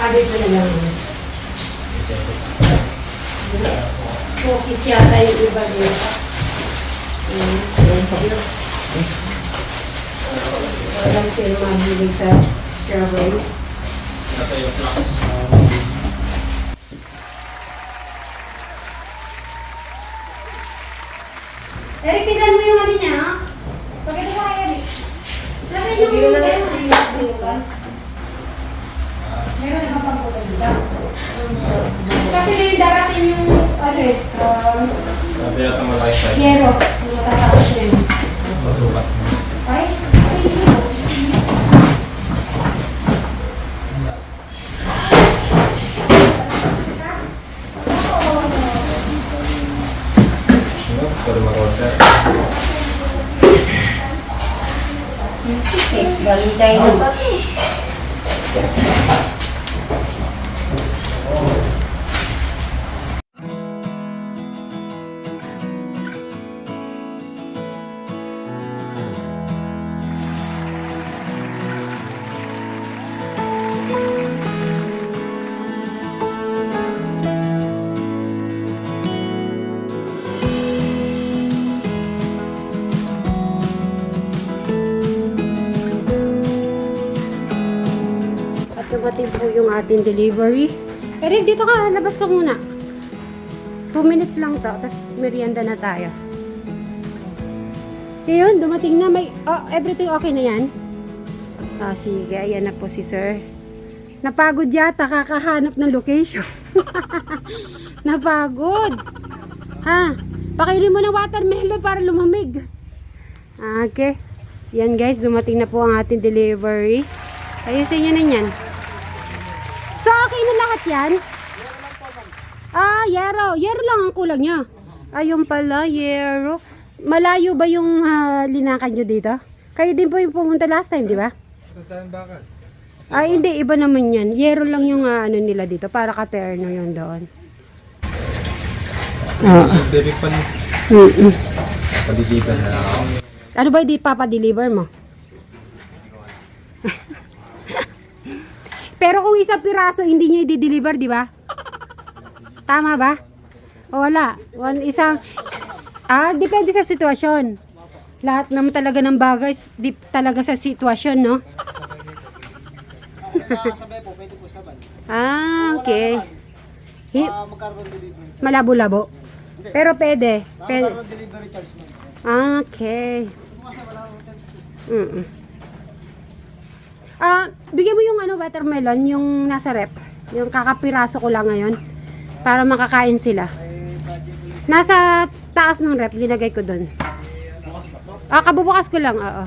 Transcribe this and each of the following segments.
Dito na lang. Cookies yata yung iba dito. Walang sila mahilig sa strawberry. Eric, tignan mo yung ano niya, ha? Pagkita ko kay Eric. Lagay yung meron na pagpupunta dito. Kasi yung darating yung, ano eh, Sabi yata malaki tayo. yero. Yung matatapos na yun. Masukat. Ay? Ay, sino? Para mag-order. Galing tayo na. Dumating po yung ating delivery. Eric, dito ka. Labas ka muna. 2 minutes lang to. Tapos merienda na tayo. Ayun, dumating na. May, everything okay na yan? Sige. Ayan na po si sir. Napagod yata. Kakahanap ng location. Napagod. Pakainin mo ng watermelon para lumamig. Okay. Yan guys. Dumating na po ang ating delivery. Ayusin nyo na yan. So, okay na lahat yan? Yero. Yero lang ang kulang niya. Ayun pala, yero. Malayo ba yung linakan nyo dito? Kayo din po yung pumunta last time, di ba? Hindi. Iba naman yan. Yero lang yung ano nila dito. Para ka-terno yung doon. Baby pa niya. Padiliban na lang ako. Ano ba hindi papadeliver mo? Pero kung isang piraso, hindi nyo i-deliver, di ba? Tama ba? O wala. Depende sa sitwasyon. Lahat naman talaga ng bagay, talaga sa sitwasyon, no? Okay. Malabo-labo. Pero pwede. Okay. Bigyan mo yung watermelon, yung nasa rep. Yung kakapiraso ko lang ngayon. Para makakain sila. Nasa taas ng rep, linagay ko doon. Kabubukas ko lang, oo.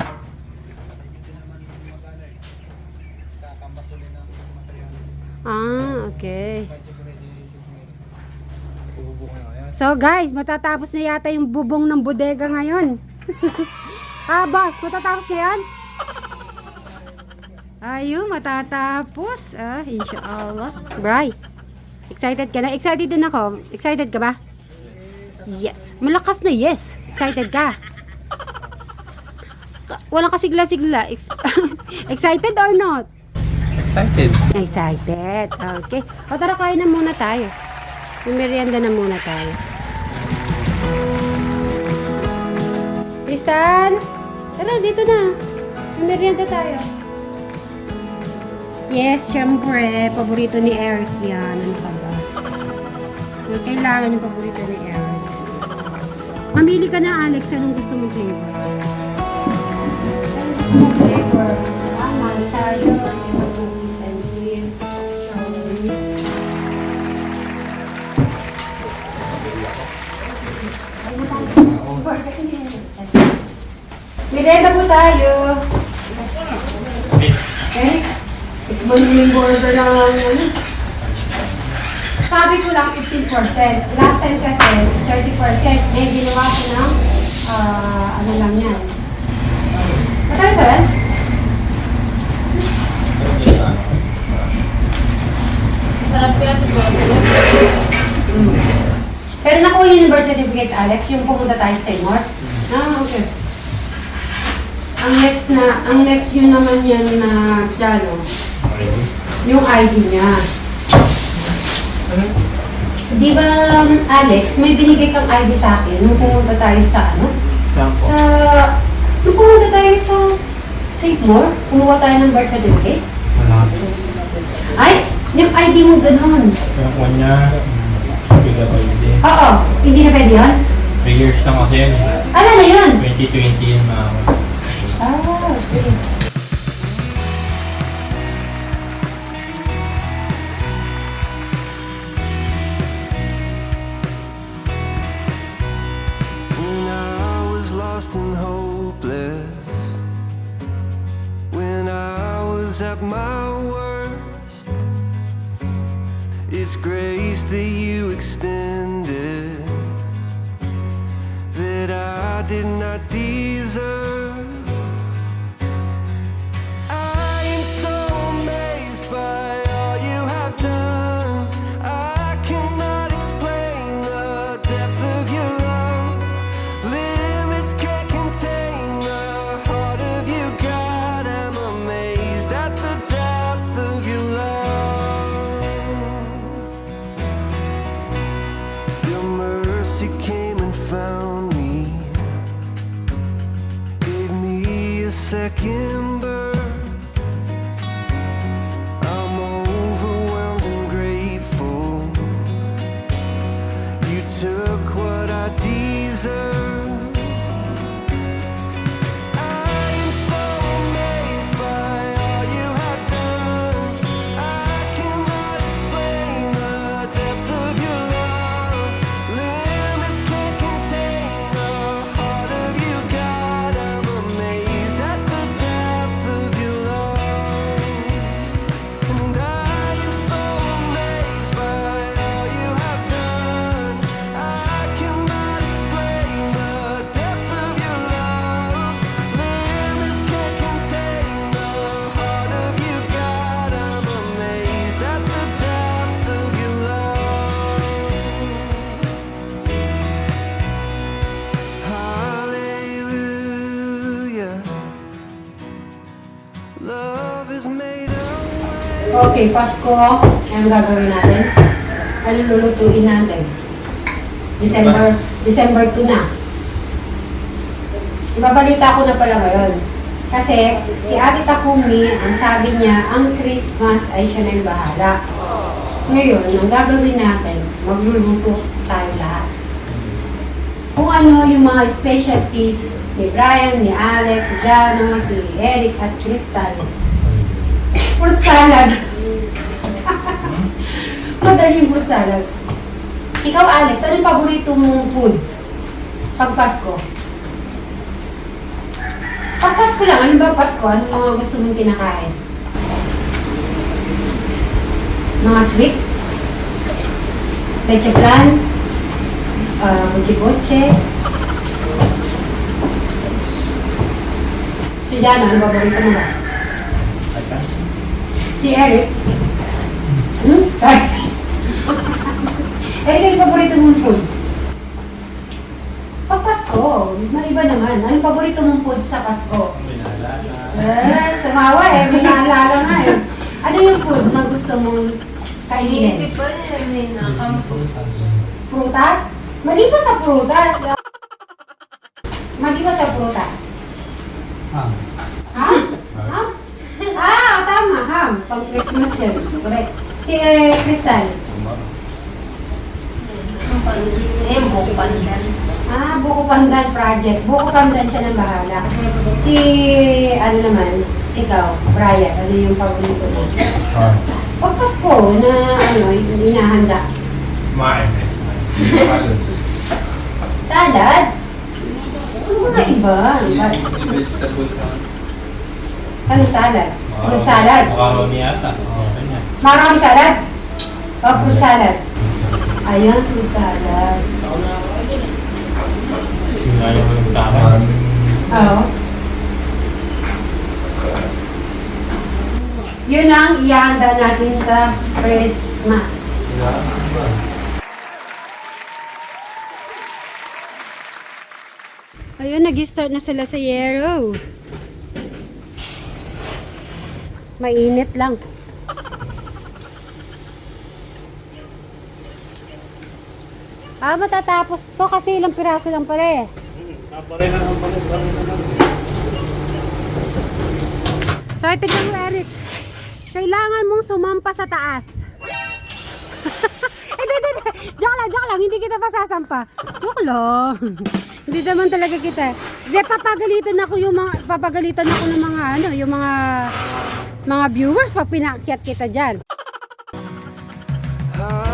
Okay. So guys, matatapos na yata yung bubong ng bodega ngayon. Boss, matatapos ngayon? Ayun, matatapos. Inshallah. Bray, excited ka na? Excited din ako. Excited ka ba? Yes. Malakas na yes. Excited ka? Walang kasigla-sigla. Excited or not? Excited. Excited. Okay. O tara, kain na muna tayo. Yung merienda na muna tayo. Tristan! Tara, dito na. Yung merienda tayo. Yes, syempre. Paborito ni Eric yan. Ano ka ba? Kailangan yung paborito ni Eric. Mamili ka na, Alex. Anong gusto mong flavor? Anong gusto mong flavor? Manchayo. Cookies and cream. Strawberry. Mirenda po tayo. Eric? Ikman mo yung border ng ano. Sabi ko lang 15%. Last time kasi 30%. Eh, ginawa ko ng ano lang yan. Matay ba yan? Sarap yan. Pero nakuha yung birth certificate, Alex, yung pumunta tayo sa Seymour. Okay. Ang next nyo naman yan na Jano. Yung ID niya. Di ba, Alex, may binigay kang ID sa akin nung pumunta tayo sa ano? Yan po. Nung pumunta tayo sa Save More, kumuha tayo ng birth certificate. Wala po. Ay, yung ID mo ganun. Yung kanya, bigla pa yun. Oo, hindi na pwede yun? 3 years lang kasi yun. Ano na yun? 2020 yun na. Okay. When I was lost and hopeless, when I was at my worst, it's grace that you extended that I did not deserve. I am so amazed by all you have done. I cannot explain the depth of your love. Limits can't contain the heart of you, God. I'm amazed at the depth of your love. Your mercy came and found me, gave me a second birth. I'm overwhelmed and grateful. You took what I deserve. I am so amazed by all you have done. I cannot explain the depth of your love. Limits can't contain the heart of you, God. I'm amazed at the depth of your love. And I am so amazed by all you have done. I cannot explain the depth of your love. Limits can't contain the heart of you, God. I'm amazed at the depth of your love. Hallelujah. Love is made a way. Okay, Pasko. Anong gagawin natin? Ano lulutuin natin? December 2 na. Ibabalita ko na pala ngayon. Kasi si Ate Takumi, ang sabi niya, ang Christmas ay siya na yung bahala. Ngayon, ang gagawin natin, magluluto tayo lahat. Kung ano yung mga specialties ni Brian, ni Alex, si Jano, si Eric at Crystal. Fruit salad. Madaling fruit salad. Ikaw, Alex, anong paborito mong food pag Pasko? Pag Pasko lang, ano ba Pasko? Anong mga gusto mong kinakain? Mga sweet? Leche plan? Buchi-buchi? Si Jana, ano paborito mo ba? Si Eric? Sorry. Eric, ano paborito mong food? Pag Pasko, maiba naman. Anong paborito mong food sa Pasko? Tumawa eh. May naalala nga eh. Ano yung food na gusto mong kainin? Inisip pa niya yun na Prutas? Maliban sa prutas. Maliban sa prutas. Ha? Tama. Ham. Pang Christmas yan. Correct. Si Crystal. buko pandan. Buko Pandan Project. Buko Pandan siya ng bahala. Si, ano naman, ikaw, Brian, ano yung paborito mo? Pag Pasko na, ano, inahanda. Kumain. Salad? Ano mga iba? Anong salad? Fruit salad? Macaroni yata. Kanya. Macaroni salad? O fruit salad? Ayan, fruit salad. Yun nga yung tama. Oo. Yun ang ihahanda natin sa Christmas. Ayun, nag-start na sila sa Yero. Mainit lang. Matatapos to kasi ilang piraso lang pala eh. So, tignan mo, Eric. Kailangan mong sumampa sa taas. Hindi. Joke lang. Hindi kita pasasampa. Joke lang. Hindi naman talaga kita. Hindi, papagalitan ako ng mga, yung mga viewers pag pinakyat kita dyan. I